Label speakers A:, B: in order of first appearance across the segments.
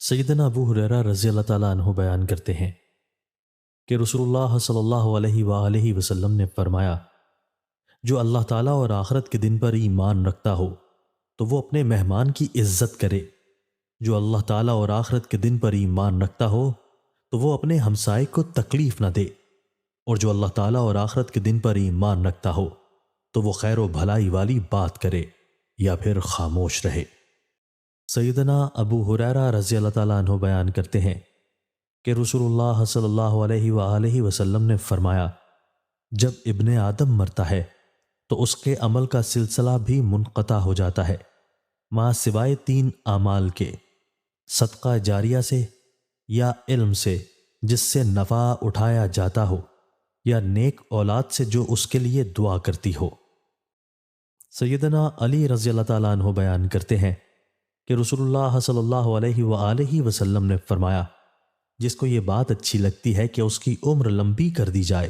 A: سیدنا ابو ہریرہ رضی اللہ تعالیٰ عنہ بیان کرتے ہیں کہ رسول اللہ صلی اللہ علیہ وآلہ وسلم نے فرمایا، جو اللہ تعالیٰ اور آخرت کے دن پر ایمان رکھتا ہو تو وہ اپنے مہمان کی عزت کرے، جو اللہ تعالیٰ اور آخرت کے دن پر ایمان رکھتا ہو تو وہ اپنے ہمسائے کو تکلیف نہ دے، اور جو اللہ تعالیٰ اور آخرت کے دن پر ایمان رکھتا ہو تو وہ خیر و بھلائی والی بات کرے یا پھر خاموش رہے۔ سیدنا ابو ہریرہ رضی اللہ تعالیٰ عنہ بیان کرتے ہیں کہ رسول اللہ صلی اللہ علیہ وآلہ وسلم نے فرمایا، جب ابن آدم مرتا ہے تو اس کے عمل کا سلسلہ بھی منقطع ہو جاتا ہے، مع سوائے 3 اعمال کے: صدقہ جاریہ سے، یا علم سے جس سے نفع اٹھایا جاتا ہو، یا نیک اولاد سے جو اس کے لیے دعا کرتی ہو۔ سیدنا علی رضی اللہ تعالیٰ عنہ بیان کرتے ہیں کہ رسول اللہ صلی اللہ علیہ وآلہ وسلم نے فرمایا، جس کو یہ بات اچھی لگتی ہے کہ اس کی عمر لمبی کر دی جائے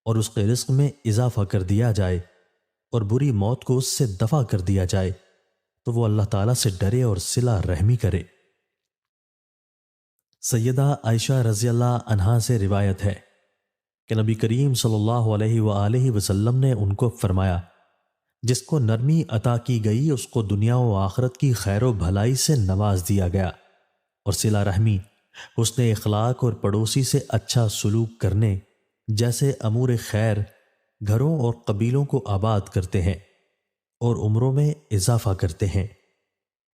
A: اور اس کے رزق میں اضافہ کر دیا جائے اور بری موت کو اس سے دفع کر دیا جائے، تو وہ اللہ تعالیٰ سے ڈرے اور صلہ رحمی کرے۔ سیدہ عائشہ رضی اللہ عنہا سے روایت ہے کہ نبی کریم صلی اللہ علیہ وآلہ وسلم نے ان کو فرمایا، جس کو نرمی عطا کی گئی اس کو دنیا و آخرت کی خیر و بھلائی سے نواز دیا گیا، اور صلہ رحمی، حسن اخلاق اور پڑوسی سے اچھا سلوک کرنے جیسے امور خیر گھروں اور قبیلوں کو آباد کرتے ہیں اور عمروں میں اضافہ کرتے ہیں۔